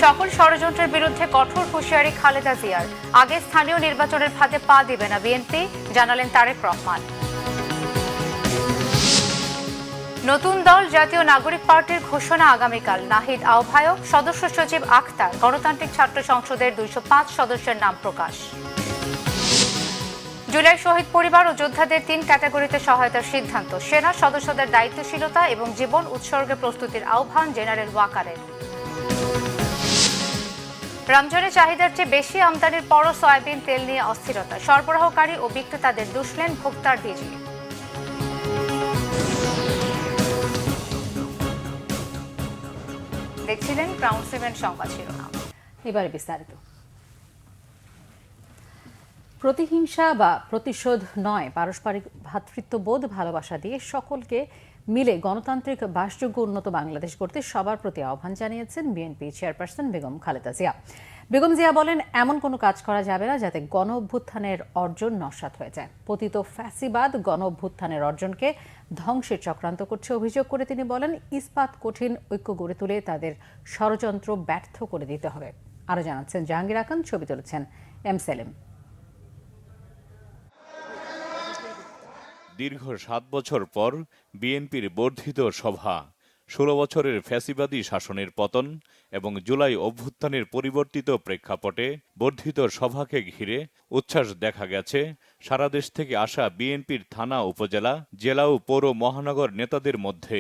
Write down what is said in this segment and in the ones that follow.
সকল ষড়যন্ত্রের বিরুদ্ধে কঠোর হুঁশিয়ারি খালেদা জিয়ার। আগে স্থানীয় নির্বাচনের ফাঁদে পা দিবে না বিএনপি, জানালেন তারেক রহমান। নতুন দল জাতীয় নাগরিক পার্টির ঘোষণা আগামীকাল। নাহিদ আহ্বায়ক, সদস্য সচিব আখতার। গণতান্ত্রিক ছাত্র সংসদের 205 সদস্যের নাম প্রকাশ। জুলাই শহীদ পরিবার ও যোদ্ধাদের 3 ক্যাটাগরিতে সহায়তার সিদ্ধান্ত। সেনা সদস্যদের দায়িত্বশীলতা এবং জীবন উৎসর্গে প্রস্তুতির আহ্বান জেনারেল ওয়াকারের। রমজানের চাহিদার চেয়ে বেশি আমদানির পরও সয়াবিন তেল নিয়ে অস্থিরতা। সরবরাহকারী ও বিক্রেতাদের দুষলেন ভোক্তার ডিজি। দেখছিলেন ক্রাউন সিমেন্ট সংবাদ শিরোনাম। এবারে বিস্তারিত। প্রতিহিংসা বা প্রতিশোধ নয়, পারস্পরিক ভ্রাতৃত্ববোধ ভালোবাসা দিয়ে সকলকে মিলে গণতান্ত্রিক বাসযোগ্য উন্নত বাংলাদেশ গড়তে সবার প্রতি আহ্বান জানিয়েছেন বিএনপি চেয়ারপারসন বেগম খালেদা জিয়া। বেগম জিয়া বলেন, এমন কোনো কাজ করা যাবে না যাতে গণ অভ্যুত্থানের অর্জন নস্যাৎ হয়ে যায়। পতিত ফ্যাসিবাদ গণ অভ্যুত্থানের অর্জনকে ধ্বংসের চক্রান্ত করছে অভিযোগ করে তিনি বলেন, ইস্পাত কঠিন ঐক্য গড়ে তুলে তাদের ষড়যন্ত্র ব্যর্থ করে দিতে হবে। আরও জানাচ্ছেন জাহাঙ্গীর আখান, ছবি তুলেছেন এম সেলিম। দীর্ঘ 7 বছর পর বিএনপির বর্ধিত সভা, 16 বছরের ফ্যাসিবাদী শাসনের পতন এবং জুলাই অভ্যুত্থানের পরিবর্তিত প্রেক্ষাপটে বর্ধিত সভাকে ঘিরে উচ্ছ্বাস দেখা গেছে সারা দেশ থেকে আসা বিএনপির থানা, উপজেলা, জেলা ও পৌর মহানগর নেতাদের মধ্যে।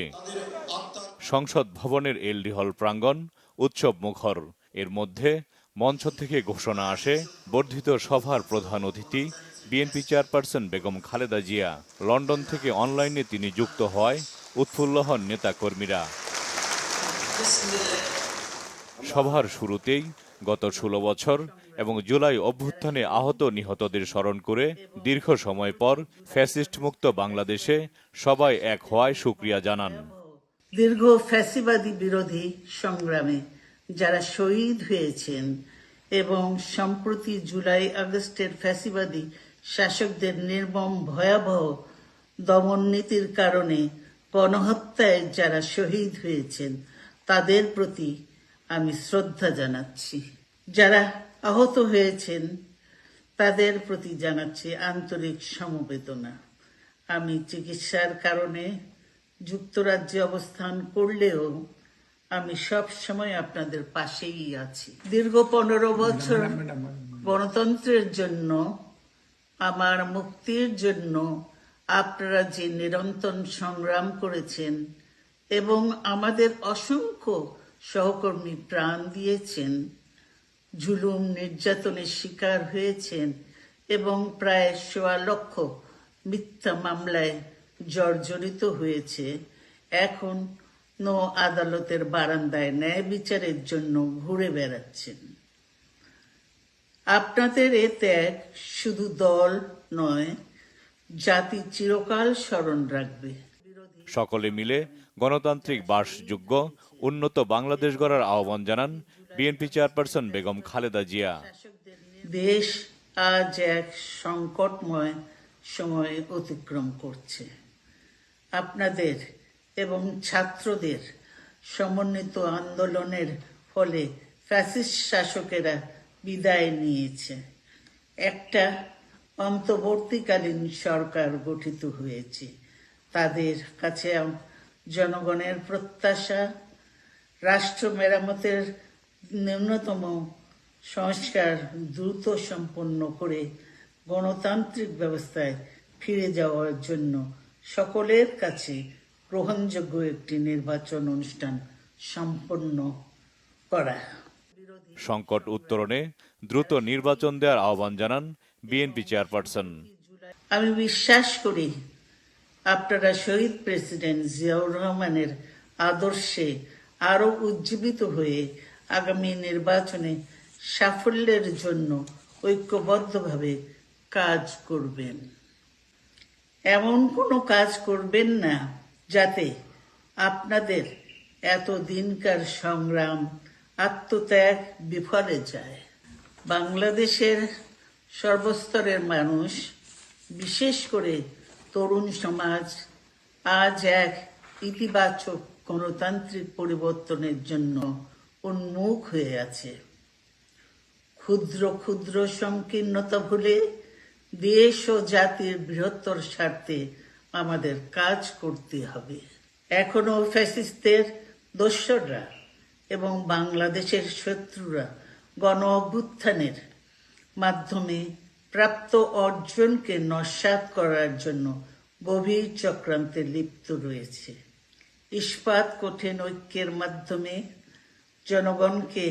সংসদ ভবনের এলডি হল প্রাঙ্গণ উৎসব মুখর। এর মধ্যে মঞ্চ থেকে ঘোষণা আসে, বর্ধিত সভার প্রধান অতিথি BNP chairperson Begum Khaleda Zia. London থেকে অনলাইনে তিনি যুক্ত হওয়ায় উৎফুল্ল হন নেতাকর্মীরা। সভার শুরুতেই গত 16 বছর এবং জুলাই অভ্যুত্থানে আহত নিহতদের স্মরণ করে দীর্ঘ সময় পর ফ্যাসিস্ট মুক্ত বাংলাদেশে সবাই এক হওয়ায় শুকরিয়া জানান। দীর্ঘ ফ্যাসিবাদী বিরোধী সংগ্রামে যারা শহীদ হয়েছেন এবং সম্প্রতি জুলাই আগস্টের ফ্যাসিবাদী শাসকদের নির্মম ভয়াবহ দমন নীতির কারণে গণহত্যায় যারা শহীদ হয়েছেন তাদের প্রতি আমি শ্রদ্ধা জানাচ্ছি। যারা আহত হয়েছেন তাদের প্রতি জানাচ্ছি আন্তরিক সমবেদনা। আমি চিকিৎসার কারণে যুক্তরাজ্যে অবস্থান করলেও আমি সব সময় আপনাদের পাশেই আছি। দীর্ঘ 15 বছর গণতন্ত্রের জন্য, আমার মুক্তির জন্য আপনারা যে নিরন্তর সংগ্রাম করেছেন এবং আমাদের অসংখ্য সহকর্মী প্রাণ দিয়েছেন, জুলুম নির্যাতনের শিকার হয়েছেন এবং প্রায় 1.25 লক্ষ মিথ্যা মামলায় জর্জরিত হয়েছে, এখন আদালতের বারান্দায় ন্যায় বিচারের জন্য ঘুরে বেড়াচ্ছেন। আপনাদের এ ত্যাগ শুধু দল নয়, জাতি চিরকাল স্মরণ রাখবে। সকলে মিলে গণতান্ত্রিক বাসযোগ্য উন্নত বাংলাদেশ গড়ার আহ্বান জানান বিএনপি চেয়ারপারসন বেগম খালেদা জিয়া। দেশ আজ এক সংকটময় সময় অতিক্রম করছে। আপনাদের এবং ছাত্রদের সমন্বিত আন্দোলনের ফলে ফ্যাসিস্ট শাসকেরা বিদায় নিয়েছে। একটা অন্তর্বর্তীকালীন সরকার গঠিত হয়েছে। তাদের কাছে জনগণের প্রত্যাশা, রাষ্ট্র মেরামতের ন্যূনতম সংস্কার দ্রুত সম্পন্ন করে গণতান্ত্রিক ব্যবস্থায় ফিরে যাওয়ার জন্য সকলের কাছে গ্রহণযোগ্য একটি নির্বাচন অনুষ্ঠান সম্পন্ন করা। সংকট উত্তরণে দ্রুত নির্বাচন দেওয়ার আহ্বান জানান বিএনপি চেয়ারপারসন। আমি বিশ্বাস করি আপনারা শহীদ প্রেসিডেন্ট জিয়াউর রহমানের আদর্শে আরো উজ্জীবিত হয়ে আগামী নির্বাচনে সাফল্যের জন্য ঐক্যবদ্ধভাবে কাজ করবেন। এমন কোনো কাজ করবেন না যাতে আপনাদের এতদিনকার সংগ্রাম, আত্মত্যাগ বিফলে যায়। বাংলাদেশের সর্বস্তরের মানুষ, বিশেষ করে তরুণ সমাজ আজ এক ইতিবাচক গণতান্ত্রিক পরিবর্তনের জন্য উন্মুখ হয়ে আছে। ক্ষুদ্র ক্ষুদ্র সংকীর্ণতা ভুলে দেশ ও জাতির বৃহত্তর স্বার্থে আমাদের কাজ করতে হবে। এখনো ফ্যাসিস্টদের দোসররা এবং বাংলাদেশের শত্রুরা গণ অভ্যুত্থানের মাধ্যমে প্রাপ্ত অর্জনকে নস্যাৎ করার জন্য গভীর চক্রান্তে লিপ্ত রয়েছে। ইস্পাত কঠিন ঐক্যের মাধ্যমে জনগণকে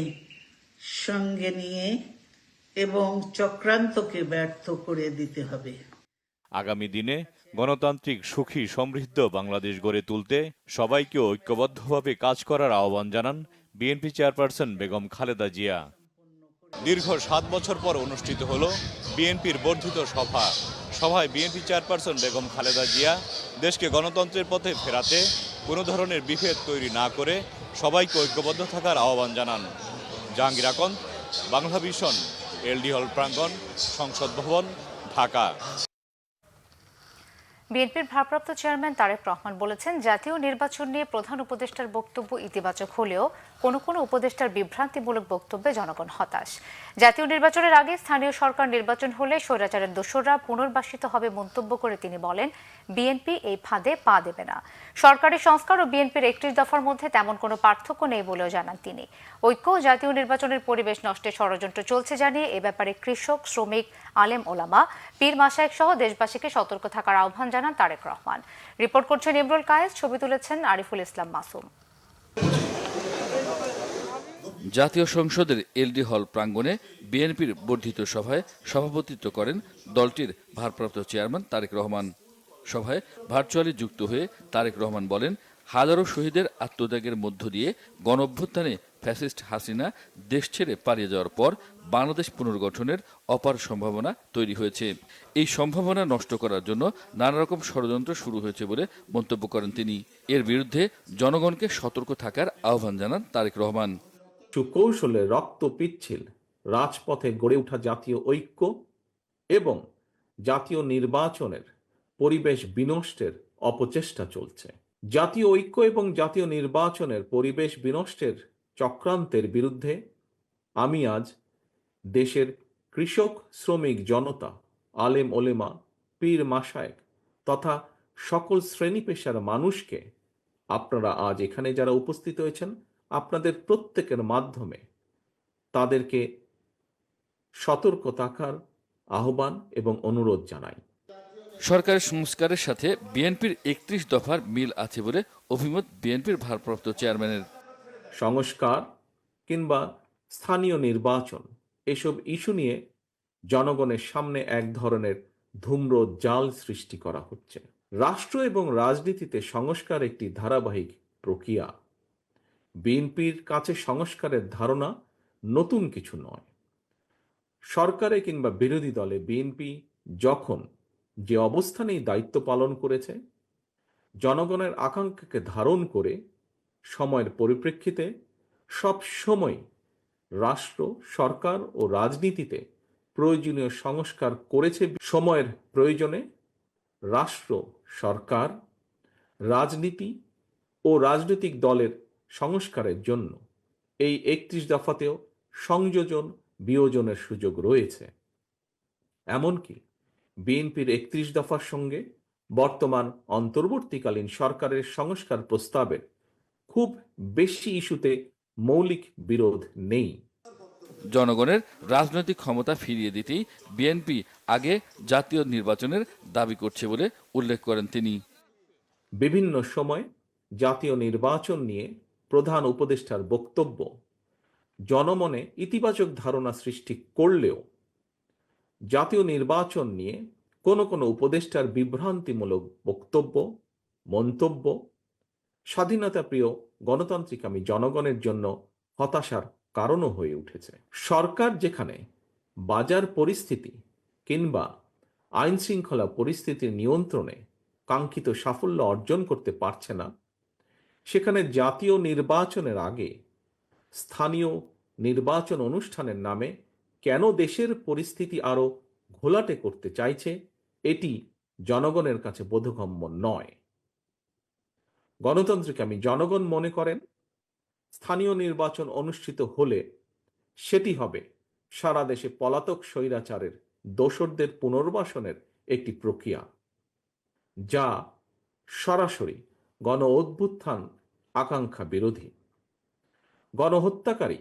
সঙ্গে নিয়ে এবং চক্রান্তকে ব্যর্থ করে দিতে হবে। আগামী দিনে গণতান্ত্রিক সুখী সমৃদ্ধ বাংলাদেশ গড়ে তুলতে সবাইকে ঐক্যবদ্ধভাবে কাজ করার আহ্বান জানান বিএনপি চেয়ারপারসন বেগম খালেদা জিয়া। দীর্ঘ 7 বছর পর অনুষ্ঠিত হলো বিএনপির বর্ধিত সভা। সভায় বিএনপি চেয়ারপারসন বেগম খালেদা জিয়া দেশকে গণতন্ত্রের পথে ফেরাতে কোনো ধরনের বিভেদ তৈরি না করে সবাইকে ঐক্যবদ্ধ থাকার আহ্বান জানান। জাহাঙ্গীর আকন্দ, বাংলা ভিশন, এলডি হল প্রাঙ্গণ, সংসদ ভবন, ঢাকা। বিএনপির ভারপ্রাপ্ত চেয়ারম্যান তারেক রহমান বলেছেন, জাতীয় নির্বাচন নিয়ে প্রধান উপদেষ্টার বক্তব্য ইতিবাচক হলেও কোনো কোনো উপদেষ্টার বিভ্রান্তিমূলক বক্তব্যে জনগণ হতাশ। জাতীয় নির্বাচনের আগে স্থানীয় সরকার নির্বাচন হলে স্বৈরাচারের দোসররা পুনর্বাসিত হবে মন্তব্য করে তিনি বলেন, বিএনপি এই ফাঁদে পা দেবে না। সরকারি সংস্কার ও বিএনপির 31 দফার মধ্যে তেমন কোনো পার্থক্য নেই বলেও জানান তিনি। ঐক্য ও জাতীয় নির্বাচনের পরিবেশ নষ্টের ষড়যন্ত্র চলছে জানিয়ে এ ব্যাপারে কৃষক, শ্রমিক, আলেম ওলামা, পীর মাশায়েখ সহ দেশবাসীকে সতর্ক থাকার আহ্বান জানান তারেক রহমান। রিপোর্ট করছেন ইমরুল কায়েস, ছবি তুলেছেন আরিফুল ইসলাম মাসুম। জাতীয় সংসদের এলডি হল প্রাঙ্গণে বিএনপির বর্ধিত সভায় সভাপতিত্ব করেন দলটির ভারপ্রাপ্ত চেয়ারম্যান তারেক রহমান। সভায় ভার্চুয়ালি যুক্ত হয়ে তারেক রহমান বলেন, হাজারো শহীদের আত্মত্যাগের মধ্য দিয়ে গণঅভ্যুত্থানে ফ্যাসিস্ট হাসিনা দেশ ছেড়ে পালিয়ে যাওয়ার পর বাংলাদেশ পুনর্গঠনের অপার সম্ভাবনা তৈরি হয়েছে। এই সম্ভাবনা নষ্ট করার জন্য নানা রকম ষড়যন্ত্র শুরু হয়েছে বলে মন্তব্য করেন তিনি। এর বিরুদ্ধে জনগণকে সতর্ক থাকার আহ্বান জানান তারেক রহমান। সুকৌশলে রক্ত পিচ্ছিল রাজপথে গড়ে ওঠা জাতীয় ঐক্য এবং জাতীয় নির্বাচনের পরিবেশ বিনষ্টের অপচেষ্টা চলছে। জাতীয় ঐক্য এবং জাতীয় নির্বাচনের পরিবেশ বিনষ্টের চক্রান্তের বিরুদ্ধে আমি আজ দেশের কৃষক, শ্রমিক জনতা, আলেম ওলেমা, পীর মাশায়েখ তথা সকল শ্রেণী পেশার মানুষকে, আপনারা আজ এখানে যারা উপস্থিত হয়েছেন, আপনাদের প্রত্যেকের মাধ্যমে তাদেরকে সতর্ক থাকার আহ্বান এবং অনুরোধ জানাই। সরকারের সংস্কারের সাথে বিএনপির 31 দফার মিল আছে বলে অভিমত বিএনপির ভারপ্রাপ্ত চেয়ারম্যানের। সংস্কার কিংবা স্থানীয় নির্বাচন এসব ইস্যু নিয়ে জনগণের সামনে এক ধরনের ধূম্র জাল সৃষ্টি করা হচ্ছে। রাষ্ট্র এবং রাজনীতিতে সংস্কার একটি ধারাবাহিক প্রক্রিয়া। বিএনপির কাছে সংস্কারের ধারণা নতুন কিছু নয়। সরকারে কিংবা বিরোধী দলে বিএনপি যখন যে অবস্থানেই দায়িত্ব পালন করেছে, জনগণের আকাঙ্ক্ষাকে ধারণ করে সময়ের পরিপ্রেক্ষিতে সব সময় রাষ্ট্র, সরকার ও রাজনীতিতে প্রয়োজনীয় সংস্কার করেছে। সময়ের প্রয়োজনে রাষ্ট্র, সরকার, রাজনীতি ও রাজনৈতিক দলের সংস্কারের জন্য এই 31 দফাতেও সংযোজন বিয়োজনের সুযোগ রয়েছে। এমনকি বিএনপির 31 দফার সঙ্গে বর্তমান অন্তর্বর্তীকালীন সরকারের সংস্কার প্রস্তাবের খুব বেশি ইস্যুতে মৌলিক বিরোধ নেই। জনগণের রাজনৈতিক ক্ষমতা ফিরিয়ে দিতেই বিএনপি আগে জাতীয় নির্বাচনের দাবি করছে বলে উল্লেখ করেন তিনি। বিভিন্ন সময় জাতীয় নির্বাচন নিয়ে প্রধান উপদেষ্টার বক্তব্য জনমনে ইতিবাচক ধারণা সৃষ্টি করলেও জাতীয় নির্বাচন নিয়ে কোনো কোনো উপদেষ্টার বিভ্রান্তিমূলক বক্তব্য, মন্তব্য স্বাধীনতাপ্রিয় গণতান্ত্রিকামী জনগণের জন্য হতাশার কারণও হয়ে উঠেছে। সরকার যেখানে বাজার পরিস্থিতি কিংবা আইন শৃঙ্খলা পরিস্থিতির নিয়ন্ত্রণে কাঙ্ক্ষিত সাফল্য অর্জন করতে পারছে না, সেখানে জাতীয় নির্বাচনের আগে স্থানীয় নির্বাচন অনুষ্ঠানের নামে কেন দেশের পরিস্থিতি আরো ঘোলাটে করতে চাইছে, এটি জনগণের কাছে বোধগম্য নয়। গণতান্ত্রিকামী জনগণ মনে করেন স্থানীয় নির্বাচন অনুষ্ঠিত হলে সেটি হবে সারা দেশে পলাতক স্বৈরাচারের দোসরদের পুনর্বাসনের একটি প্রক্রিয়া, যা সরাসরি গণ অভ্যুত্থান আকাঙ্ক্ষা বিরোধী। গণহত্যাকারী,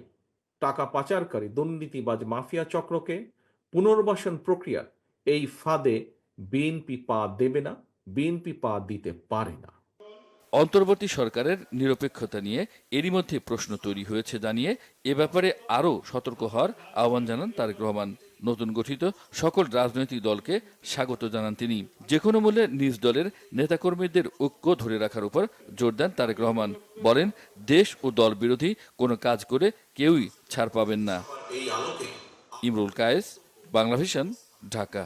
টাকা পাচারকারী, দুর্নীতিবাজ মাফিয়া চক্রকে পুনর্বাসন প্রক্রিয়ার এই ফাঁদে বিএনপি পা দেবে না, বিএনপি পা দিতে পারে না। অন্তর্বর্তী সরকারের নিরপেক্ষতা নিয়ে এরই মধ্যে প্রশ্ন তৈরি হয়েছে জানিয়ে এ ব্যাপারে আরও সতর্ক হওয়ার আহ্বান জানান তারেক রহমান। নতুন গঠিত সকল রাজনৈতিক দলকে স্বাগত জানান তিনি। যে কোনো মূল্যে নিজ দলের নেতাকর্মীদের ঐক্য ধরে রাখার উপর জোর দেন তারেক রহমান। বলেন, দেশ ও দল বিরোধী কোনো কাজ করে কেউই ছাড় পাবেন না। ইমরুল কায়েস, বাংলাভিশন, ঢাকা।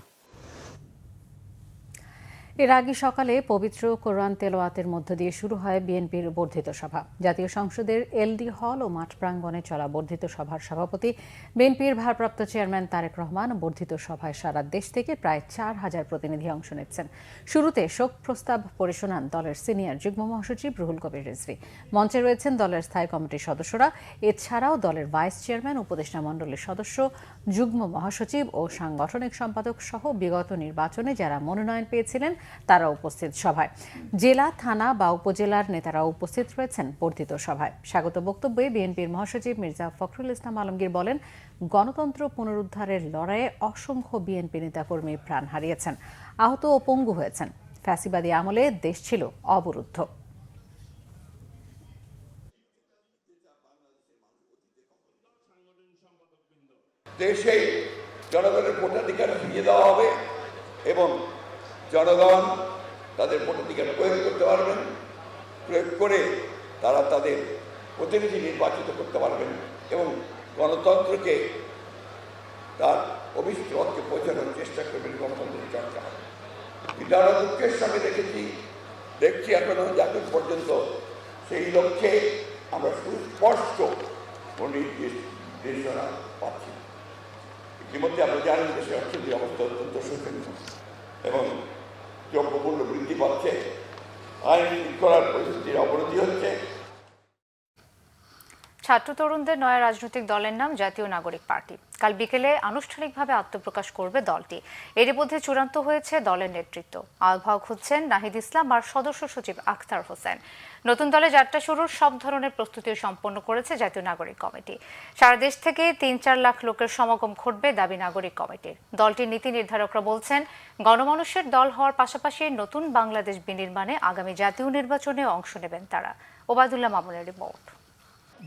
এর আগে সকালে পবিত্র কোরআন তেলাওয়াতের মধ্য দিয়ে শুরু হয় বিএনপির বর্ধিত সভা। জাতীয় সংসদের এলডি হল ও মাঠ প্রাঙ্গণে চলা বর্ধিত সভার সভাপতি বিএনপির ভারপ্রাপ্ত চেয়ারম্যান তারেক রহমান বর্ধিত সভায় সারা দেশ থেকে প্রায় 4,000 প্রতিনিধি অংশ নিচ্ছেন। শুরুতে শোক প্রস্তাব পড়ে শোনান দলের সিনিয়র যুগ্ম মহাসচিব রুহুল কবির রিজভী। মঞ্চে রয়েছেন দলের স্থায়ী কমিটির সদস্যরা। এছাড়াও দলের ভাইস চেয়ারম্যান, উপদেষ্টা মণ্ডলীর সদস্য, যুগ্ম মহাসচিব ও সাংগঠনিক সম্পাদক সহ বিগত নির্বাচনে যারা মনোনয়ন পেয়েছিলেন তারা উপস্থিত সভায়। জেলা, থানা বা উপজেলার নেতারাও উপস্থিত রয়েছেন বর্ধিত সভায়। স্বাগত বক্তব্যে বিএনপির মহাসচিব মির্জা ফখরুল ইসলাম আলমগীর বলেন, গণতন্ত্র পুনরুদ্ধারের লড়াইয়ে অসংখ্য বিএনপি নেতাকর্মী প্রাণ হারিয়েছেন, আহত ও পঙ্গু হয়েছেন। ফ্যাসিবাদী আমলে দেশ ছিল অবরুদ্ধ। দেশে জনগণের ভোটাধিকার ফিরিয়ে দেওয়া হবে এবং জনগণ তাদের ভোটাধিকার প্রয়োগ করতে পারবেন। প্রয়োগ করে তারা তাদের প্রতিনিধি নির্বাচিত করতে পারবেন এবং গণতন্ত্রকে তার অভিষ্ট লক্ষ্যে পৌঁছানোর চেষ্টা করবেন। গণতন্ত্রের চর্চা হবে। কিন্তু আমরা দুঃখের সঙ্গে দেখছি এখনো এখন পর্যন্ত সেই লক্ষ্যে আমরা সুস্পষ্ট নির্দেশনা পাচ্ছি। ইতিমধ্যে আমরা জানেন দেশের অর্থনৈতিক অবস্থা অত্যন্ত শোচনীয় এবং দ্রব্যমূল্য বৃদ্ধি পাচ্ছে, আইন শৃঙ্খলার পরিস্থিতির অবনতি হচ্ছে। ছাত্র তরুণদের নয়া রাজনৈতিক দলের নাম জাতীয় নাগরিক পার্টি। কাল বিকেলে আনুষ্ঠানিকভাবে আত্মপ্রকাশ করবে দলটি। এরই মধ্যে চূড়ান্ত হয়েছে দলের নেতৃত্ব। আহ্বায়ক হচ্ছেন নাহিদ ইসলাম আর সদস্য সচিব আখতার হোসেন। নতুন দলে যাত্রা শুরুর সব ধরনের প্রস্তুতিও সম্পন্ন করেছে জাতীয় নাগরিক কমিটি। সারা দেশ থেকে 3-4 লাখ লোকের সমাগম ঘটবে দাবি নাগরিক কমিটির। দলটির নীতি নির্ধারকরা বলছেন, গণমানুষের দল হওয়ার পাশাপাশি নতুন বাংলাদেশ বিনির্মাণে আগামী জাতীয় নির্বাচনে অংশ নেবেন তারা। ওবায়দুল্লাহ মামুনের রিপোর্ট।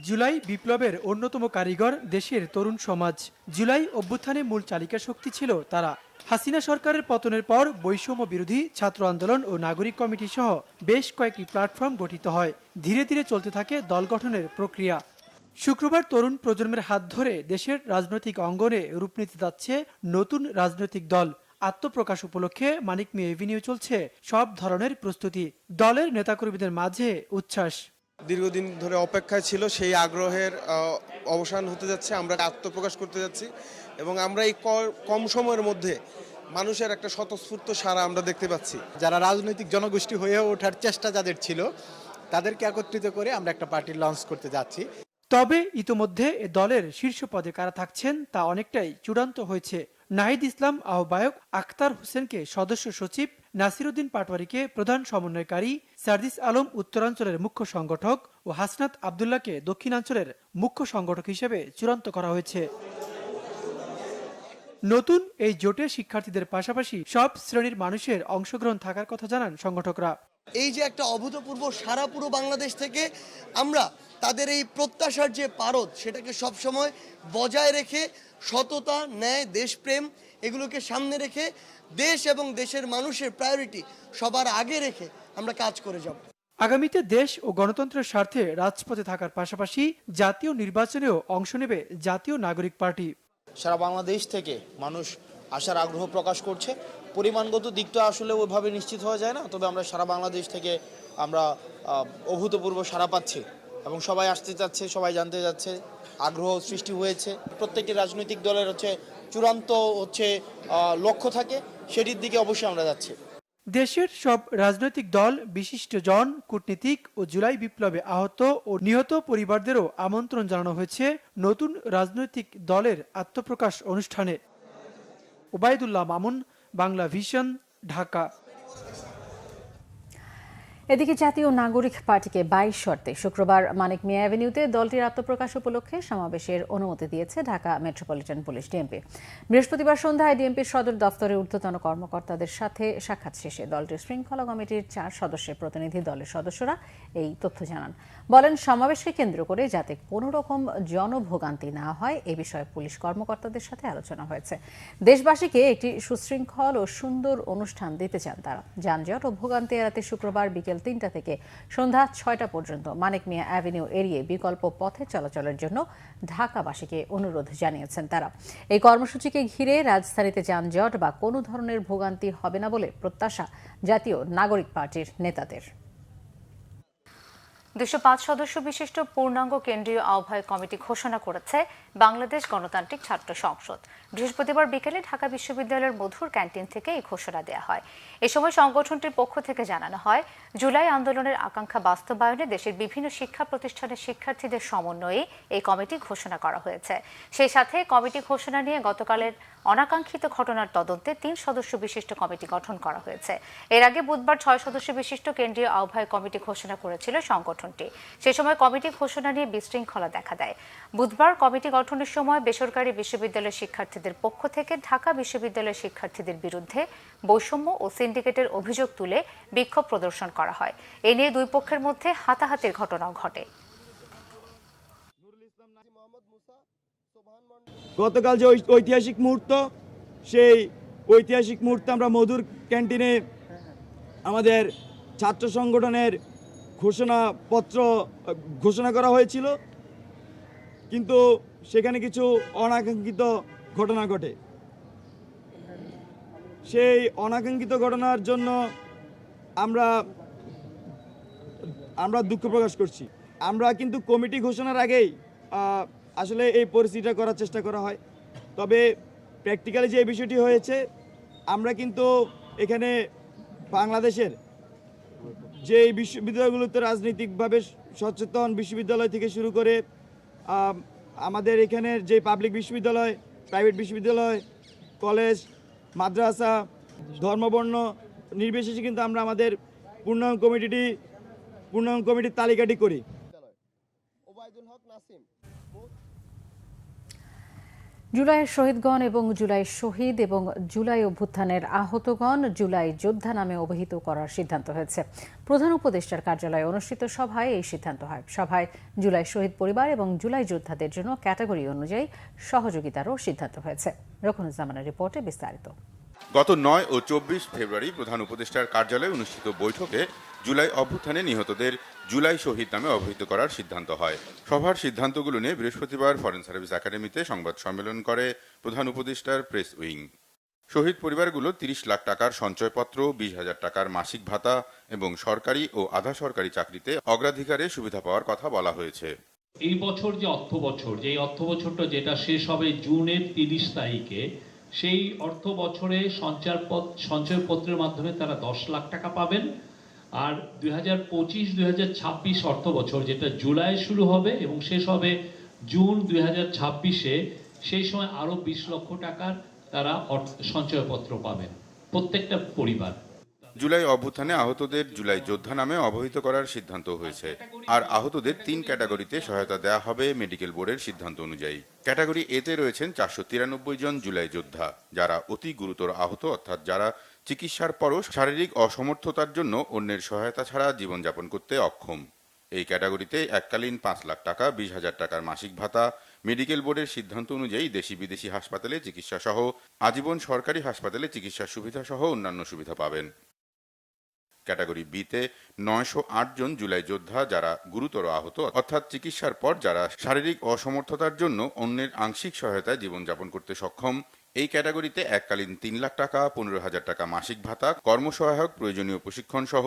জুলাই বিপ্লবের অন্যতম কারিগর দেশের তরুণ সমাজ। জুলাই অভ্যুত্থানে মূল চালিকা শক্তি ছিল তারা। হাসিনা সরকারের পতনের পর বৈষম্য বিরোধী ছাত্র আন্দোলন ও নাগরিক কমিটি সহ বেশ কয়েকটি প্ল্যাটফর্ম গঠিত হয়। ধীরে ধীরে চলতে থাকে দল গঠনের প্রক্রিয়া। শুক্রবার তরুণ প্রজন্মের হাত ধরে দেশের রাজনৈতিক অঙ্গনে রূপ নিতে যাচ্ছে নতুন রাজনৈতিক দল। আত্মপ্রকাশ উপলক্ষে মানিক মিয়া এভিনিউ চলছে সব ধরনের প্রস্তুতি। দলের নেতাকর্মীদের মাঝে উচ্ছ্বাস। দীর্ঘদিন ধরে অপেক্ষায় ছিল, সেই আগ্রহের অবসান হতে যাচ্ছে। আমরা আত্মপ্রকাশ করতে যাচ্ছি এবং আমরা এই কম সময়ের মধ্যে মানুষের একটা স্বতঃস্ফূর্ত সাড়া আমরা দেখতে পাচ্ছি। যারা রাজনৈতিক জনগোষ্ঠী হয়ে ওঠার চেষ্টা যাদের ছিল, তাদেরকে একত্রিত করে আমরা একটা পার্টি লঞ্চ করতে যাচ্ছি। তবে ইতোমধ্যে এ দলের শীর্ষ পদে কারা থাকছেন তা অনেকটাই চূড়ান্ত হয়েছে। নাহিদ ইসলাম আহ্বায়ক, আখতার হোসেনকে সদস্য সচিব, নাসিরউদ্দিন পাটোয়ারিকে প্রধান সমন্বয়কারী, সার্জিস আলম উত্তরাঞ্চলের মুখ্য সংগঠক ও হাসনাত আবদুল্লাহকে দক্ষিণাঞ্চলের মুখ্য সংগঠক হিসেবে চূড়ান্ত করা হয়েছে। নতুন এই জোটে শিক্ষার্থীদের পাশাপাশি সব শ্রেণীর মানুষের অংশগ্রহণ থাকার কথা জানান সংগঠকরা। এই যে একটা অভূতপূর্ব সারা পুরো বাংলাদেশ থেকে আমরা তাদের এই প্রত্যাশার যে পারদ, সেটাকে সবসময় বজায় রেখে সততা, ন্যায়, দেশপ্রেম এগুলোকে সামনে রেখে দেশ এবং দেশের মানুষের প্রায়োরিটি সবার আগে রেখে আমরা কাজ করে যাব। আগামীতে দেশ ও গণতন্ত্রের স্বার্থে রাজপথে থাকার পাশাপাশি জাতীয় নির্বাচনেও অংশ নেবে জাতীয় নাগরিক পার্টি। সারা বাংলাদেশ থেকে মানুষ আসার আগ্রহ প্রকাশ করছে। পরিমাণগত দিকটা আসলে ওইভাবে নিশ্চিত হওয়া যায় না, তবে আমরা সারা বাংলাদেশ থেকে আমরা অভূতপূর্ব সাড়া পাচ্ছি এবং সবাই আসতে যাচ্ছে, সবাই জানতে যাচ্ছে, আগ্রহ সৃষ্টি হয়েছে। প্রত্যেকটি রাজনৈতিক দলের চূড়ান্ত লক্ষ্য থাকে, সেটির দিকে অবশ্যই আমরা যাচ্ছি। দেশের সব রাজনৈতিক দল, বিশিষ্টজন, কূটনীতিক ও জুলাই বিপ্লবে আহত ও নিহত পরিবারদেরও আমন্ত্রণ জানানো হয়েছে নতুন রাজনৈতিক দলের আত্মপ্রকাশ অনুষ্ঠানে। ওবায়দুল্লাহ মামুন, বাংলা ভিশন, ঢাকা। এদিকে জাতীয় নাগরিক পার্টিকে 22 শর্তে শুক্রবার মানিক মিয়া অ্যাভিনিউতে দলটির আত্মপ্রকাশ উপলক্ষে সমাবেশের অনুমতি দিয়েছে ঢাকা মেট্রোপলিটন পুলিশ ডিএমপি। বৃহস্পতিবার সন্ধ্যায় ডিএমপির সদর দফতরের ঊর্ধ্বতন কর্মকর্তাদের সাথে সাক্ষাৎ শেষে দলটির শৃঙ্খলা কমিটির 4 সদস্যের প্রতিনিধি দলের সদস্যরা এই তথ্য জানান। বলেন, সমাবেশকে কেন্দ্র করে যাতে কোনো রকম জনভোগান্তি না হয় এ বিষয়ে পুলিশ কর্মকর্তাদের সাথে আলোচনা হয়েছে। দেশবাসীকে একটি সুশৃঙ্খল ও সুন্দর অনুষ্ঠান দিতে চান তারা। যানজট ও ভোগান্তি এড়াতে শুক্রবার বিকেল 3টা থেকে সন্ধ্যা 6টা পর্যন্ত মানিক মিয়া অ্যাভিনিউ এড়িয়ে বিকল্প পথে চলাচলের জন্য ঢাকাবাসীকে অনুরোধ জানিয়েছেন তারা। এই কর্মসূচিকে ঘিরে রাজধানীতে যানজট বা কোনো ধরনের ভোগান্তি হবে না বলে প্রত্যাশা জাতীয় নাগরিক পার্টির নেতাদের। 205 সদস্য বিশিষ্ট পূর্ণাঙ্গ কেন্দ্রীয় আহ্বায়ক কমিটি ঘোষণা করেছে বাংলাদেশ গণতান্ত্রিক ছাত্র সংসদ। বৃহস্পতিবার বিকেলে ঢাকা বিশ্ববিদ্যালয়ের মধুর ক্যান্টিন থেকে এই ঘোষণা দেওয়া হয়। এ সময় সংগঠনটির পক্ষ থেকে জানানো হয়, জুলাই আন্দোলনের আকাঙ্ক্ষা বাস্তবায়নে দেশের বিভিন্ন শিক্ষা প্রতিষ্ঠানের শিক্ষার্থীদের সমন্বয়ে এই কমিটি ঘোষণা করা হয়েছে। সেই সাথে কমিটি ঘোষণা নিয়ে গতকালের অনাকাঙ্ক্ষিত ঘটনার তদন্তে 3 সদস্য বিশিষ্ট কমিটি গঠন করা হয়েছে। এর আগে বুধবার 6 সদস্য বিশিষ্ট কেন্দ্রীয় আহ্বায়ক কমিটি ঘোষণা করেছিল সংগঠনটি। সে সময় কমিটি ঘোষণা নিয়ে বিশৃঙ্খলা দেখা দেয়। বুধবার কমিটি গঠনের সময় বেসরকারি বিশ্ববিদ্যালয়ের শিক্ষার্থীদের পক্ষ থেকে ঢাকা বিশ্ববিদ্যালয়ের শিক্ষার্থীদের বিরুদ্ধে বৈষম্য ও সিন্ডিকেটের অভিযোগ তুলে বিক্ষোভ প্রদর্শন করা হয়। এ নিয়ে দুই পক্ষের মধ্যে হাতাহাতির ঘটনাও ঘটে। গতকাল যে ঐতিহাসিক মুহূর্ত, সেই ঐতিহাসিক মুহূর্তে আমরা মধুর ক্যান্টিনে আমাদের ছাত্র সংগঠনের ঘোষণা করা হয়েছিল, কিন্তু সেখানে কিছু অনাকাঙ্ক্ষিত ঘটনা ঘটে। সেই অনাকাঙ্ক্ষিত ঘটনার জন্য আমরা দুঃখ প্রকাশ করছি। আমরা কিন্তু কমিটি ঘোষণার আগেই আসলে এই পরিস্থিতিটা করার চেষ্টা করা হয়। তবে প্র্যাকটিক্যালি যে বিষয়টি হয়েছে, আমরা কিন্তু এখানে বাংলাদেশের যে বিশ্ববিদ্যালয়গুলোতে রাজনৈতিকভাবে সচেতন বিশ্ববিদ্যালয় থেকে শুরু করে আমাদের এখানের যে পাবলিক বিশ্ববিদ্যালয়, প্রাইভেট বিশ্ববিদ্যালয়, কলেজ, মাদ্রাসা, ধর্মবর্ণ নির্বিশেষে কিন্তু আমরা আমাদের পূর্ণাঙ্গ কমিটির তালিকাটি করি। জুলাইয়ের শহীদগণ এবং জুলাই শহীদ এবং জুলাই অভ্যুত্থানের আহতগণ জুলাই যোদ্ধা নামে অভিহিত করার সিদ্ধান্ত হয়েছে। প্রধান উপদেষ্টার কার্যালয়ে অনুষ্ঠিত সভায় এই সিদ্ধান্ত হয়। সভায় জুলাই শহীদ পরিবার এবং জুলাই যোদ্ধাদের জন্য ক্যাটাগরি অনুযায়ী সহযোগিতারও সিদ্ধান্ত হয়েছে। রকুনুজ্জামানের রিপোর্টে বিস্তারিত। গত 9 ও 24 ফেব্রুয়ারি প্রধান উপদেষ্টার কার্যালয়ে অনুষ্ঠিত বৈঠকে জুলাই অভ্যুত্থানে নিহতদের জুলাই শহীদ নামে অভিহিত করার সিদ্ধান্ত হয়। সভার সিদ্ধান্তগুলো নিয়ে বৃহস্পতিবার ফরেন সার্ভিস একাডেমিতে সংবাদ সম্মেলন করে প্রধান উপদেষ্টার প্রেস উইং। শহীদ পরিবারগুলো 30 লাখ টাকার সঞ্চয়পত্র, 20,000 টাকার মাসিক ভাতা এবং সরকারি ও আধা সরকারি চাকরিতে অগ্রাধিকারে সুবিধা পাওয়ার কথা বলা হয়েছে। এই বছর যে অর্থ বছরটা যেটা শেষ হবে জুনের 30 তারিখে, সেই অর্থ বছরে সঞ্চয়পত্রের মাধ্যমে তারা 10 লাখ টাকা পাবেন। আর 2025-2026 অর্থ বছর যেটা জুলাই শুরু হবে এবং শেষ হবে জুন 2026-এ, সেই সময় আরো 20 লক্ষ টাকার তারা সঞ্চয়পত্র পাবেন প্রত্যেকটা পরিবার। জুলাই অভ্যুত্থানে আহতদের জুলাই যোদ্ধা নামে অবহিত করার সিদ্ধান্ত হয়েছে। আর আহতদের 3 ক্যাটাগরিতে সহায়তা দেওয়া হবে মেডিকেল বোর্ডের সিদ্ধান্ত অনুযায়ী। ক্যাটাগরি এতে রয়েছেন 493 জন জুলাই যোদ্ধা, যারা অতি গুরুতর আহত, অর্থাৎ যারা চিকিৎসার পরও শারীরিক অসমর্থতার জন্য অন্যের সহায়তা ছাড়া জীবনযাপন করতে অক্ষম। এই ক্যাটাগরিতে এককালীন 5 লাখ টাকা, 20,000 টাকার মাসিক ভাতা, মেডিকেল বোর্ডের সিদ্ধান্ত অনুযায়ী দেশি বিদেশি হাসপাতালে চিকিৎসা সহ আজীবন সরকারি হাসপাতালে চিকিৎসার সুবিধা সহ অন্যান্য সুবিধা পাবেন। ক্যাটাগরি বিতে 908 জন জুলাই যোদ্ধা, যারা গুরুতর আহত, অর্থাৎ চিকিৎসার পর যারা শারীরিক অসমর্থতার জন্য অন্যের আংশিক সহায়তায় জীবনযাপন করতে সক্ষম। এই ক্যাটাগরিতে এককালীন 3 লাখ টাকা, 15,000 টাকা মাসিক ভাতা, কর্মসহায়ক, প্রয়োজনীয় প্রশিক্ষণ সহ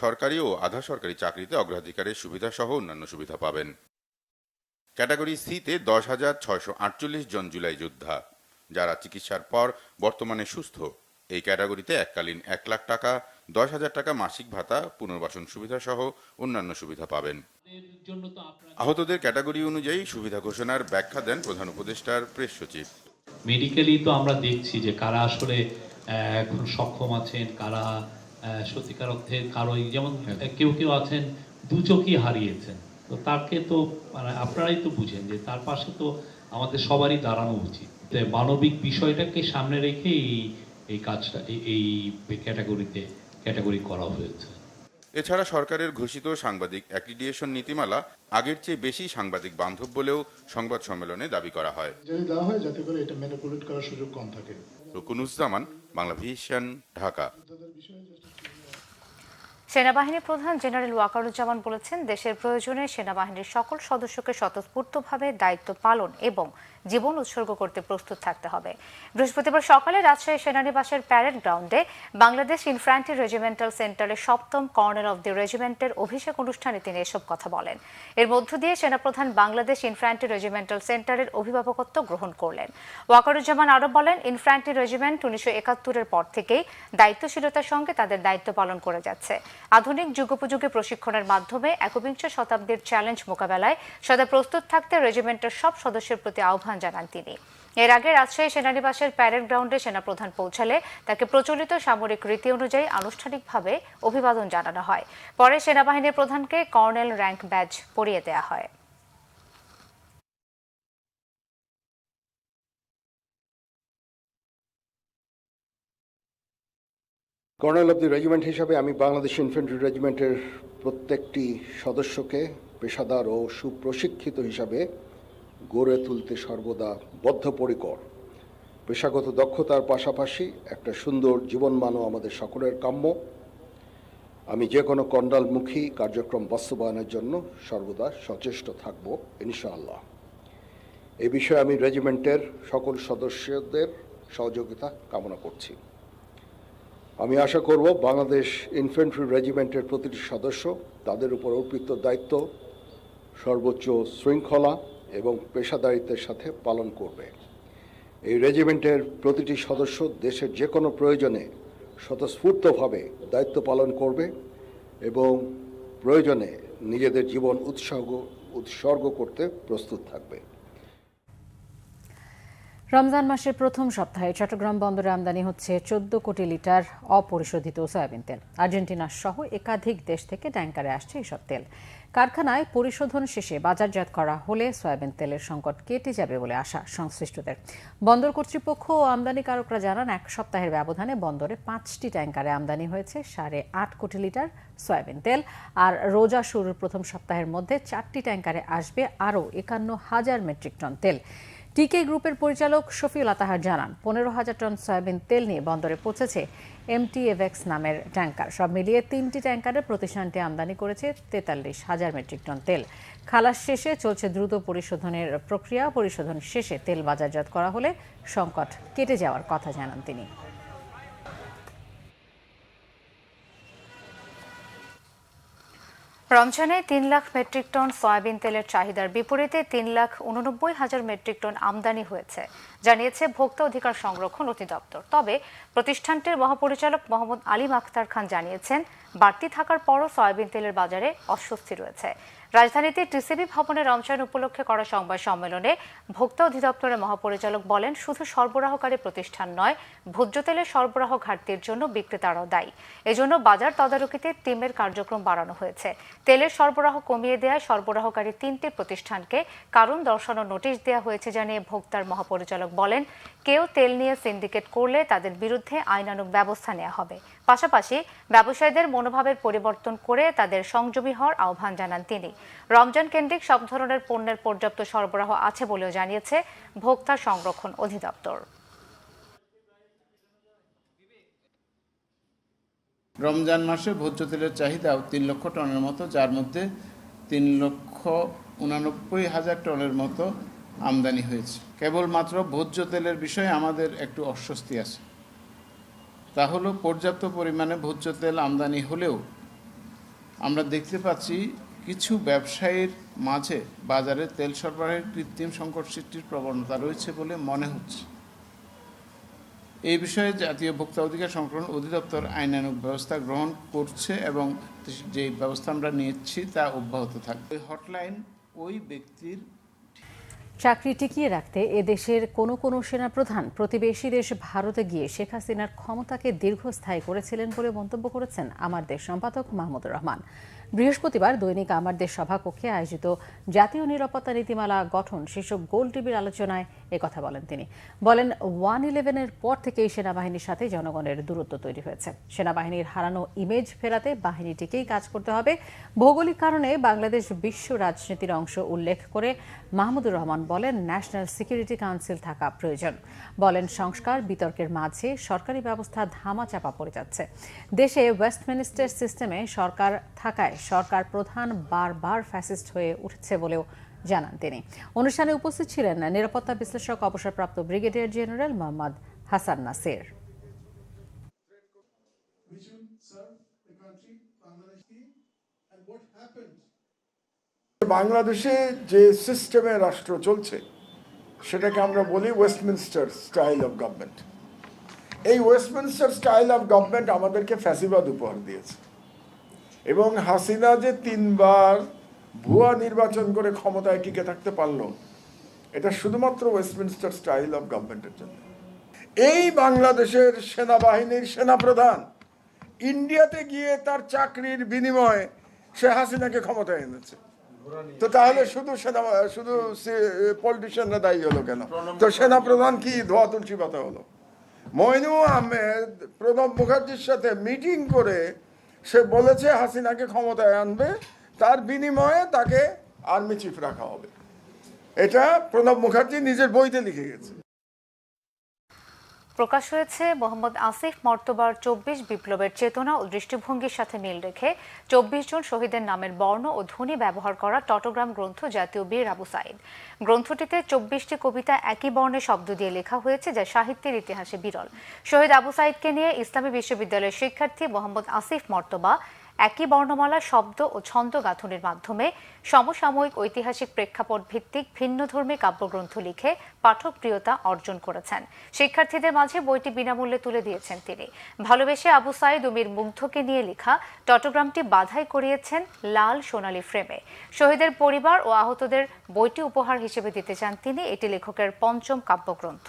সরকারি ও আধা সরকারি চাকরিতে অগ্রাধিকারের সুবিধা সহ অন্যান্য সুবিধা পাবেন। ক্যাটাগরি সিতে 10,648 জন জুলাই যোদ্ধা, যারা চিকিৎসার পর বর্তমানে সুস্থ। এই ক্যাটাগরিতে এককালীন 1 লাখ টাকা, 10,000 টাকা মাসিক ভাতা, পুনর্বাসন সুবিধা সহ অন্যান্য সুবিধা পাবেন। আহতদের ক্যাটাগরি অনুযায়ী সুবিধা ঘোষণার ব্যাখ্যা দেন প্রধান উপদেষ্টার প্রেস সচিব। মেডিকেলি তো আমরা দেখছি যে কারা আসলে এখন সক্ষম আছেন, কারা সত্যিকার অর্থে কারো, যেমন কেউ কেউ আছেন দু চোখই হারিয়েছেন, তো তাকে তো মানে আপনারাই তো বুঝেন যে তার পাশে তো আমাদের সবারই দাঁড়ানো উচিত। মানবিক বিষয়টাকে সামনে রেখে এই কাজটা এই ক্যাটাগরি করা হয়েছে। এছাড়া সরকারের ঘোষিত সাংবাদিক অ্যাক্রিডিয়েশন নীতিমালা আগের চেয়ে বেশি সাংবাদিক বান্ধব বলেও সংবাদ সম্মেলনে দাবি করা হয়। যদি দেওয়া হয় যাতে করে এটা ম্যানিপুলেট করার সুযোগ কম থাকে। রুকুনুজ্জামান, বাংলা ভিশন, ঢাকা। সেনাবাহিনী প্রধান জেনারেল ওয়াকারুজ্জামান বলেছেন, দেশের প্রয়োজনে সেনাবাহিনীর সকল সদস্যকে স্বতঃস্ফূর্তভাবে দায়িত্ব পালন এবং জীবন উৎসর্গ করতে প্রস্তুত থাকতে হবে। বৃহস্পতিবার সকালে রাজশাহী সেনানিবাসের প্যারেড গ্রাউন্ডে বাংলাদেশ ইনফ্যান্ট্রি রেজিমেন্টাল সেন্টারের 7ম কর্নেল অব দি রেজিমেন্টের অভিষেক অনুষ্ঠানে তিনি এসব কথা বলেন। এর মধ্য দিয়ে সেনাপ্রধান বাংলাদেশ ইনফ্যান্ট্রি রেজিমেন্টাল সেন্টারের অভিভাবকত্ব গ্রহণ করলেন। ওয়াকারুজ্জামান আরও বলেন, ইনফ্যান্ট্রি রেজিমেন্ট 1971-এর পর থেকেই দায়িত্বশীলতার সঙ্গে তাদের দায়িত্ব পালন করে যাচ্ছে। আধুনিক যুগোপযোগী প্রশিক্ষণের মাধ্যমে একবিংশ শতাব্দীর চ্যালেঞ্জ মোকাবেলায় সদা প্রস্তুত থাকতে রেজিমেন্টের সব সদস্যের প্রতি আহ্বান জানান তিনি। এর আগে রাজশাহী সেনানিবাসের প্যারেড গ্রাউন্ডে সেনাপ্রধান পৌঁছালে তাকে প্রচলিত সামরিক রীতি অনুযায়ী আনুষ্ঠানিকভাবে অভিবাদন জানানো হয়। পরে সেনাবাহিনীর প্রধানকে কর্নেল র্যাঙ্ক ব্যাজ পরিয়ে দেওয়া হয়। কর্নেল অব দি রেজিমেন্ট হিসাবে আমি বাংলাদেশ ইনফ্যান্ট্রি রেজিমেন্টের প্রত্যেকটি সদস্যকে পেশাদার ও সুপ্রশিক্ষিত হিসাবে গড়ে তুলতে সর্বদা বদ্ধপরিকর। পেশাগত দক্ষতার পাশাপাশি একটা সুন্দর জীবনমানও আমাদের সকলের কাম্য। আমি যে কোনো কণ্ডালমুখী কার্যক্রম বাস্তবায়নের জন্য সর্বদা সচেষ্ট থাকব ইনশাআল্লাহ। এ বিষয়ে আমি রেজিমেন্টের সকল সদস্যদের সহযোগিতা কামনা করছি। আমি আশা করব বাংলাদেশ ইনফ্যান্ট্রি রেজিমেন্টের প্রতিটি সদস্য তাদের উপর অর্পিত দায়িত্ব সর্বোচ্চ শৃঙ্খলা এবং পেশাদারিত্বের সাথে পালন করবে। এই রেজিমেন্টের প্রতিটি সদস্য দেশের যে কোনো প্রয়োজনে স্বতঃস্ফূর্তভাবে দায়িত্ব পালন করবে এবং প্রয়োজনে নিজেদের জীবন উৎসর্গ করতে প্রস্তুত থাকবে। রমজান মাসের প্রথম সপ্তাহে চট্টগ্রাম বন্দরে আমদানি হচ্ছে 14 কোটি লিটার অপরিশোধিত সয়াবিন তেল। আর্জেন্টিনা সহ একাধিক দেশ থেকে ট্যাঙ্কারে আসছে এসব তেল। কারখানায় পরিশোধন শেষে বাজারজাত করা হলে সয়াবিন তেলের সংকট কেটে যাবে বলে আশা সংশ্লিষ্টদের। বন্দর কর্তৃপক্ষ ও আমদানিকারকরা জানান, এক সপ্তাহের ব্যবধানে বন্দরে 5টি ট্যাঙ্কারে আমদানি হয়েছে 8.5 কোটি লিটার সয়াবিন তেল। আর রোজা শুরুর প্রথম সপ্তাহের মধ্যে 4টি ট্যাঙ্কারে আসবে আরও 51,000 মেট্রিক টন তেল। টিকে গ্রুপের পরিচালক শফিউল আতাহার জানান, 15,000 টন সয়াবিন তেল নিয়ে বন্দরে পৌঁছেছে MT-AVEX নামের ট্যাঙ্কার। সব মিলিয়ে 3টি ট্যাঙ্কারে প্রতিষ্ঠানটি আমদানি করেছে 43,000 মেট্রিক টন তেল। খালাস শেষে চলছে দ্রুত পরিশোধনের প্রক্রিয়া। পরিশোধন শেষে তেল বাজারজাত করা হলে সংকট কেটে যাওয়ার কথা জানান তিনি। রমজানে 3 লাখ মেট্রিক টন সয়াবিন তেলের চাহিদার বিপরীতে 3,89,000 মেট্রিক টন আমদানি হয়েছে, জানিয়েছে ভোক্তা অধিকার সংরক্ষণ অধিদপ্তর। তবে প্রতিষ্ঠানটির মহাপরিচালক মোহাম্মদ আলিম আখতার খান জানিয়েছেন, বাড়তি থাকার পরও সয়াবিন তেলের বাজারে অস্বস্তি রয়েছে। রাজধানীতে টিসিবি ভবনে রমজান উপলক্ষে করা সংবাদ সম্মেলনে ভোক্তা অধিদপ্তরের মহাপরিচালক বলেন, শুধু সরবরাহকারী প্রতিষ্ঠান নয়, ভোজ্য তেলের সরবরাহ ঘাটতির জন্য বিক্রেতারাও দায়ী। এজন্য বাজার তদারকিতে টিমের কার্যক্রম বাড়ানো হয়েছে। তেলের সরবরাহ কমিয়ে দেওয়ায় সরবরাহকারী 3টি প্রতিষ্ঠানকে কারণ দর্শানোর নোটিশ দেওয়া হয়েছে জানিয়ে ভোক্তার মহাপরিচালক বলেন, কেউ তেল নিয়ে সিন্ডিকেট করলে তাদের বিরুদ্ধে আইনানুগ ব্যবস্থা নেওয়া হবে। পাশাপাশি ব্যবসায়ীদের মনোভাবের পরিবর্তন করে তাদের সংযমী হওয়ার আহ্বান জানান তিনি। রমজান কেন্দ্রিক সব ধরনের পণ্যের পর্যাপ্ত সরবরাহ আছে বলেও জানিয়েছে ভোক্তা সংরক্ষণ অধিদপ্তর। রমজান মাসে ভোজ্য তেলের চাহিদাও 3 লক্ষ টনের মতো, যার মধ্যে 3,89,000 টনের মতো আমদানি হয়েছে। কেবলমাত্র ভোজ্য তেলের বিষয়ে আমাদের একটু অস্বস্তি আছে। তা হলো, পর্যাপ্ত পরিমাণে ভোজ্য তেল আমদানি হলেও আমরা দেখতে পাচ্ছি কিছু ব্যবসায়ীর মাঝে বাজারে তেল সরবরাহের কৃত্রিম সংকট সৃষ্টির প্রবণতা রয়েছে বলে মনে হচ্ছে। এই বিষয়ে জাতীয় ভোক্তা অধিকার সংরক্ষণ অধিদপ্তর আইনানুগ ব্যবস্থা গ্রহণ করছে এবং যে ব্যবস্থা আমরা নিচ্ছি তা অব্যাহত থাকবে। হটলাইন ওই ব্যক্তির চাকরি টিকিয়ে রাখতে এদেশের কোনো সেনাপ্রধান প্রতিবেশী দেশ ভারতে গিয়ে শেখ হাসিনার ক্ষমতাকে দীর্ঘস্থায়ী করেছিলেন বলে মন্তব্য করেছেন আমার দেশ সম্পাদক মাহমুদুর রহমান। বৃহস্পতিবার দৈনিক আমার দেশ সভাকক্ষে আয়োজিত জাতীয় নিরাপত্তা নীতিমালা গঠন শীর্ষক গোল টিভির আলোচনায় একথা বলেন তিনি। বলেন 1-11-এর পর থেকেই সেনাবাহিনীর সাথে জনগণের দূরত্ব তৈরি হয়েছে। সেনাবাহিনীর হারানো ইমেজ ফেরাতে বাহিনীটিকেই কাজ করতে হবে। ভৌগোলিক কারণে বাংলাদেশ বিশ্ব রাজনীতির অংশ উল্লেখ করে মাহমুদুর রহমান বলেন ন্যাশনাল সিকিউরিটি কাউন্সিল থাকা প্রয়োজন। বলেন সংস্কার বিতর্কের মাঝে সরকারি ব্যবস্থা ধামাচাপা পড়ে যাচ্ছে। দেশে ওয়েস্টমিনিস্টার সিস্টেমে সরকার থাকায় সরকার প্রধান বারবার ফ্যাসিস্ট হয়ে উঠছে বলেও জানান তিনি। অনুষ্ঠানে উপস্থিত ছিলেন নিরাপত্তা বিশ্লেষক অবসরপ্রাপ্ত ব্রিগেডিয়ার জেনারেল মোহাম্মদ হাসান নাসির। বাংলাদেশে যে সিস্টেমে রাষ্ট্র চলছে সেটাকে আমরা বলি ওয়েস্টমিনস্টার স্টাইল অফ গভর্নমেন্ট। এই ওয়েস্টমিনস্টার স্টাইল অফ গভর্নমেন্ট আমাদেরকে ফ্যাসিবাদ উপহার দিয়েছে এবং হাসিনা যে 3 বার ভুয়া নির্বাচন করে ক্ষমতায় টিকে থাকতে পারলো এটা শুধুমাত্র ওয়েস্টমিনস্টার স্টাইল অফ গভর্নমেন্টের জন্য। এই বাংলাদেশের সেনাবাহিনীর সেনাপ্রধান ইন্ডিয়াতে গিয়ে তার চাকরির বিনিময়ে সে হাসিনাকে ক্ষমতায় এনেছে। তো তাহলে শুধু পলিটিশিয়ানরা দায়ী হলো কেন? তো সেনাপ্রধান কি ধোয়া তুলসী পাতা হলো? মইনুল আহমেদ প্রণব মুখার্জির সাথে মিটিং করে সে বলেছে হাসিনাকে ক্ষমতায় আনবে, তার বিনিময়ে তাকে আর্মি চিফ রাখা হবে। এটা প্রণব মুখার্জি নিজের বইতে লিখে গেছে। প্রকাশ হয়েছে মোহাম্মদ আসিফ মর্তবার 24 বিপ্লবের চেতনা ও দৃষ্টিভঙ্গির সাথে মিল রেখে 24 জন শহীদের নামের বর্ণ ও ধ্বনি ব্যবহার করা চট্টগ্রাম গ্রন্থ জাতীয় বীর আবু সাইদ। গ্রন্থটিতে 24টি কবিতা একই বর্ণের শব্দ দিয়ে লেখা হয়েছে, যা সাহিত্যের ইতিহাসে বিরল। শহীদ আবু সাইদকে নিয়ে ইসলামী বিশ্ববিদ্যালয়ের শিক্ষার্থী মোহাম্মদ আসিফ মর্তবা একই বর্ণমালা শব্দ ও ছন্দ গাঁথনির মাধ্যমে সমসাময়িক ঐতিহাসিক প্রেক্ষাপট ভিত্তিক ভিন্নধর্মী কাব্যগ্রন্থ লিখে পাঠকপ্রিয়তা অর্জন করেছেন। শিক্ষার্থীদের মাঝে বইটি বিনামূল্যে তুলে দিয়েছেন তিনি। ভালোবেসে আবু সাইদ ও মীর মুগ্ধকে নিয়ে লেখা চট্টগ্রামটি বাধাই করিয়েছেন লাল সোনালী ফ্রেমে। শহীদের পরিবার ও আহতদের বইটি উপহার হিসেবে দিতে চান তিনি। এটি লেখকের 5ম কাব্যগ্রন্থ।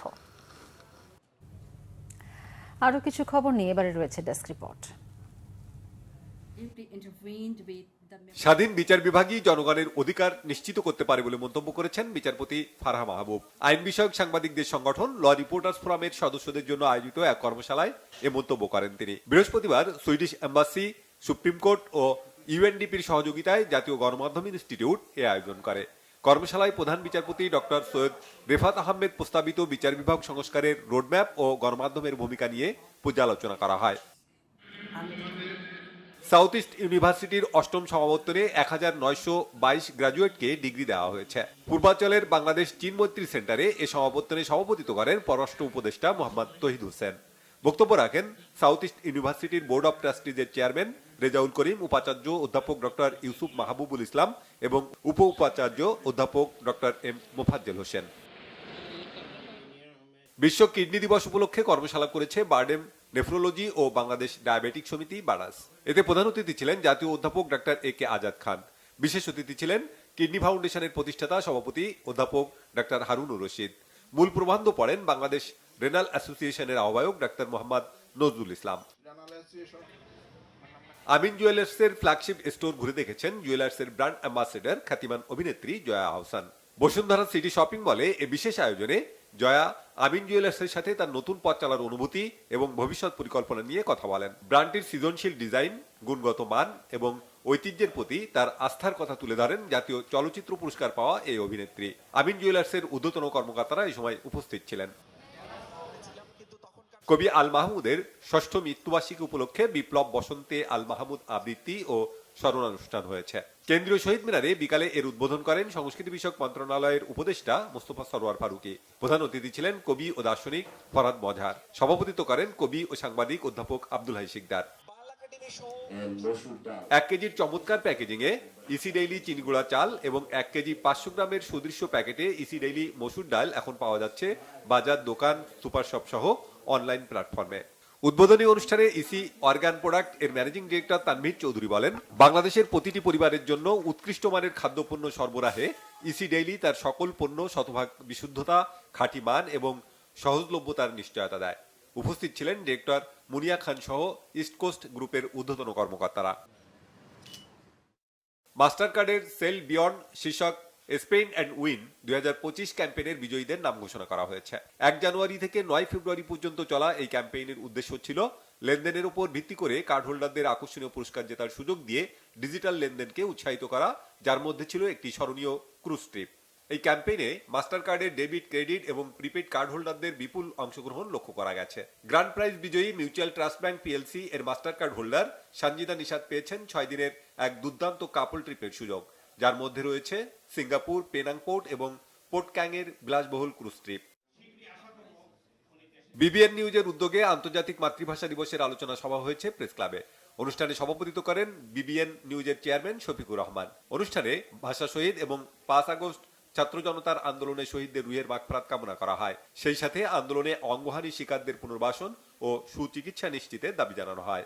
আরও কিছু খবর নিয়ে এবারে রয়েছে ডেস্ক রিপোর্ট। স্বাধীন বিচার বিভাগই জনগণের অধিকার নিশ্চিত করতে পারে বলে মন্তব্য করেছেন বিচারপতি ফারহা মাহবুব। আইন বিষয়ক সাংবাদিকদের সংগঠন ল রিপোর্টার্স ফোরামের সদস্যদের জন্য আয়োজিত এক কর্মশালায় এ মন্তব্য করেন তিনি। বৃহস্পতিবার সুইডিশ এম্বাসি, সুপ্রিম কোর্ট ও ইউএনডিপির সহযোগিতায় জাতীয় গণমাধ্যম ইনস্টিটিউট এ আয়োজন করে। কর্মশালায় প্রধান বিচারপতি ডক্টর সৈয়দ রেফাত আহমেদ প্রস্তাবিত বিচার বিভাগ সংস্কারের রোডম্যাপ ও গণমাধ্যমের ভূমিকা নিয়ে পর্যালোচনা করা হয়। সাউথ ইস্ট ইউনিভার্সিটির 8ম সমাবর্তনে 1922 গ্রাজুয়েটকে ডিগ্রি দেওয়া হয়েছে। পূর্বাঞ্চলের বাংলাদেশ চীন মৈত্রী সেন্টারে এ সমাবর্তনে সভাপতিত্ব করেন পররাষ্ট্র উপদেষ্টা মোহাম্মদ তহিদ হোসেন। বক্তব্য রাখেন সাউথ ইস্ট ইউনিভার্সিটির board of ট্রাস্টিজের chairman Rezaul Karim, উপাচার্য অধ্যাপক ডক্টর ইউসুফ মাহবুবুল ইসলাম এবং উপ উপাচার্য অধ্যাপক ডক্টর এম মোফাজ্জল হোসেন। বিশ্ব কিডনি দিবস উপলক্ষে কর্মশালা করেছে বারডেম নেফ্রোলজি ও বাংলাদেশ ডায়াবেটিক সমিতি বারাস। এতে প্রধান অতিথি ছিলেন জাতীয় অধ্যাপক ডক্টর এ কে আজাদ খান। বিশেষ অতিথি ছিলেন কিডনি ফাউন্ডেশনের প্রতিষ্ঠাতা সভাপতি অধ্যাপক ডক্টর হারুনুর রশিদ। মূল প্রবন্ধ পড়েন বাংলাদেশ রেনাল অ্যাসোসিয়েশনের আহ্বায়ক ডক্টর মোহাম্মদ নজরুল ইসলাম। আমিন জুয়েলার্সের ফ্ল্যাগশিপ স্টোর ঘুরে দেখেছেন জুয়েলার্সের ব্র্যান্ড অ্যাম্বাসেডর খ্যাতিমান অভিনেত্রী জয়া আহসান। বসুন্ধরা সিটি শপিং মলে এ বিশেষ আয়োজনে জয়া আমিন জুয়েলার্সের সাথে তার নতুন পথ চলার অনুভূতি এবং ভবিষ্যৎ পরিকল্পনা নিয়ে কথা বলেন। ব্র্যান্ডটির সৃজনশীল ডিজাইন, গুণগত মান এবং ঐতিহ্যের প্রতি তার আস্থার কথা তুলে ধরেন জাতীয় চলচ্চিত্র পুরস্কার পাওয়া এই অভিনেত্রী। আমিন জুয়েলার্সের ঊর্ধ্বতন কর্মকর্তারা এই সময় উপস্থিত ছিলেন। কবি আল মাহমুদের 6ষ্ঠ মৃত্যুবার্ষিকী উপলক্ষে বিপ্লব বসন্তে আল মাহমুদ আবৃত্তি ও স্মরণানুষ্ঠান হয়েছে। কেন্দ্রীয় শহীদ মিনারে বিকালে এর উদ্বোধন করেন সংস্কৃতি বিষয়ক মন্ত্রণালয়ের উপদেষ্টা মোস্তফা সরোয়ার ফারুকী। প্রধান অতিথি ছিলেন কবি ও দার্শনিক ফরহাদ মজহার। সভাপতিত্ব করেন কবি ও সাংবাদিক অধ্যাপক আব্দুল হাই শিকদার। 1 কেজির চমৎকার প্যাকেজিং এ ইসি ডেইলি চিনিগুড়া চাল এবং 1 কেজি 500 গ্রামের সুদৃশ্য প্যাকেটে ইসি ডেইলি মসুর ডাল এখন পাওয়া যাচ্ছে বাজার, দোকান, সুপার শপ সহ অনলাইন প্ল্যাটফর্মে। উদ্বোধনী অনুষ্ঠানে ইসি অর্গান প্রোডাক্ট এর ম্যানেজিং ডিরেক্টর তানভীর চৌধুরী বলেন, বাংলাদেশের প্রতিটি পরিবারের জন্য উৎকৃষ্ট মানের খাদ্যপণ্য সরবরাহে ইসি ডেইলি তার সকল পণ্য শতভাগ বিশুদ্ধতা, খাঁটি মান এবং সহজলভ্যতার নিশ্চয়তা দেয়। উপস্থিত ছিলেন ডিরেক্টর মুনিয়া খান সহ ইস্ট কোস্ট গ্রুপের ঊর্ধ্বতন কর্মকর্তারা। মাস্টার কার্ডের সেল বিয়ন্ড শীর্ষক স্পেন্ড অ্যান্ড উইন 2025 ক্যাম্পেইনের বিজয়ীদের নাম ঘোষণা করা হয়েছে। 1 জানুয়ারি থেকে 9 ফেব্রুয়ারি পর্যন্ত চলা এই ক্যাম্পেইনের উদ্দেশ্য ছিল লেনদেনের উপর ভিত্তি করে কার্ড হোল্ডারদের আকর্ষণীয় পুরস্কার জেতার সুযোগ দিয়ে ডিজিটাল লেনদেনকে উৎসাহিত করা, যার মধ্যে ছিল একটি স্মরণীয় ক্রুজ ট্রিপ। এই ক্যাম্পেইনে মাস্টার কার্ডের ডেবিট, ক্রেডিট এবং প্রিপেড কার্ড হোল্ডারদের বিপুল অংশগ্রহণ লক্ষ্য করা গেছে। গ্র্যান্ড প্রাইজ বিজয়ী মিউচুয়াল ট্রাস্ট ব্যাংক পিএলসি এর master card holder Sanjida Nishad পেয়েছেন 6 দিনের এক দুর্দান্ত কাপল ট্রিপের সুযোগ, যার মধ্যে রয়েছে সিঙ্গাপুর, পেনাং পোর্ট এবং পোর্ট ক্যাং এর বিলাসবহুল ক্রুজ ট্রিপ। বিবিএন নিউজের উদ্যোগে আন্তর্জাতিক মাতৃভাষা দিবসের আলোচনা সভা হয়েছে প্রেস ক্লাবে। অনুষ্ঠানে সভাপতিত্ব করেন বিবিএন নিউজের চেয়ারম্যান শফিকুর রহমান। অনুষ্ঠানে ভাষা শহীদ এবং 5 আগস্ট ছাত্র জনতার আন্দোলনে শহীদদের রুহের মাগফিরাত কামনা করা হয়। সেই সাথে আন্দোলনে অঙ্গহানি শিকারদের পুনর্বাসন ও সুচিকিৎসা নিশ্চিতের দাবি জানানো হয়।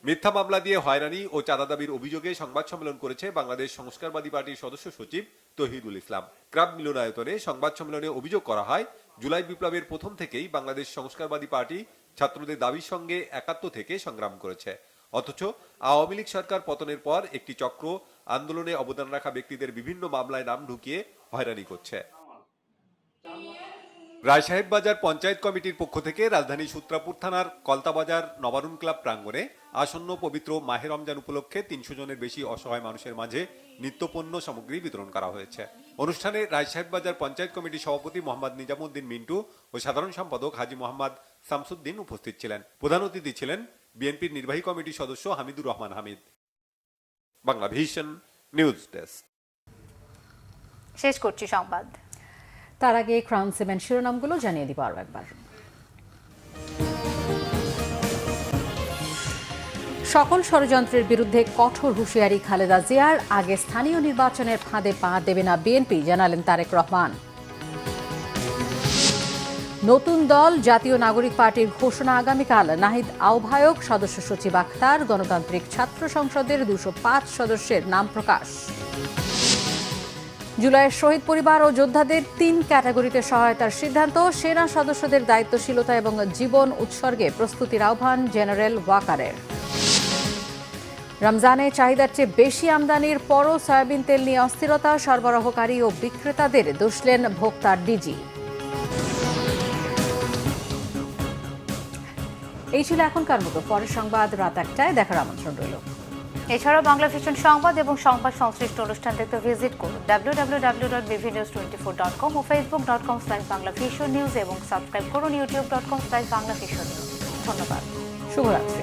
মিথ্যা মামলা দিয়ে হয়রানি ও চাঁদা দাবির অভিযোগে সংবাদ সম্মেলন করেছে বাংলাদেশ সংস্কারবাদী পার্টির সদস্য সচিব তৌহিদুল ইসলাম। ক্রাব মিলনায়তনে সংবাদ সম্মেলনে অভিযোগ করা হয়, জুলাই বিপ্লবের প্রথম থেকেই বাংলাদেশ সংস্কারবাদী পার্টি ছাত্রদের দাবির সঙ্গে একাত্ম থেকে সংগ্রাম করেছে, অথচ আওয়ামী লীগ সরকার পতনের পর একটি চক্র আন্দোলনে অবদান রাখা ব্যক্তিদের বিভিন্ন মামলায় নাম ঢুকিয়ে হয়রানি করছে। রায়সাহেব বাজার পঞ্চায়েত কমিটির পক্ষ থেকে রাজধানী সূত্রাপুর থানার কলতাবাজার নবারুণ ক্লাব প্রাঙ্গণে আসন্ন পবিত্র মাহে রমজান উপলক্ষে 300 জনের বেশি অসহায় মানুষের মাঝে নিত্যপণ্য সামগ্রী বিতরণ করা হয়েছে। অনুষ্ঠানে রায়সাহেব বাজার পঞ্চায়েত কমিটির সভাপতি মোহাম্মদ নিজামুদ্দিন মিন্টু ও সাধারণ সম্পাদক হাজী মোহাম্মদ শামসুদ্দিন উপস্থিত ছিলেন। প্রধান অতিথি ছিলেন বিএনপির নির্বাহী কমিটির সদস্য Hamidur Rahman Hamid. Bangla vision news desk. শেষ করছি সংবাদ। তার আগে ক্রাউন সিমেন্ট শিরোনামগুলো জানিয়ে দিব আরো একবার। সকল ষড়যন্ত্রের বিরুদ্ধে কঠোর হুঁশিয়ারি খালেদা জিয়ার, আগে স্থানীয় নির্বাচনের ফাঁদে পা দেবে না বিএনপি, জানালেন তারেক রহমান। নতুন দল জাতীয় নাগরিক পার্টির ঘোষণা আগামীকাল, নাহিদ আহ্বায়ক, সদস্য সচিব আক্তার। গণতান্ত্রিক ছাত্র সংসদের 205 সদস্যের নাম প্রকাশ। জুলাইয়ের শহীদ পরিবার ও যোদ্ধাদের 3 ক্যাটাগরিতে সহায়তার সিদ্ধান্ত। সেনা সদস্যদের দায়িত্বশীলতা এবং জীবন উৎসর্গে প্রস্তুতির আহ্বান জেনারেল ওয়াকারের। রমজানে চাহিদার চেয়ে বেশি আমদানির পরও সয়াবিন তেল নিয়ে অস্থিরতা, সরবরাহকারী ও বিক্রেতাদের দোষলেন ভোক্তার ডিজি। এই ছিল এখনকার মতো। পরের সংবাদ রাত 1টায় দেখার আমন্ত্রণ রইল। এছাড়াও বাংলা ভিশন সংবাদ এবং সংবাদ সংশ্লিষ্ট অনুষ্ঠান দেখতে ভিজিট করুন www.bvnews24.com ও facebook.com/banglavisionnews এবং সাবস্ক্রাইব করুন youtube.com/banglavisionnews। ধন্যবাদ, শুভরাত্রি।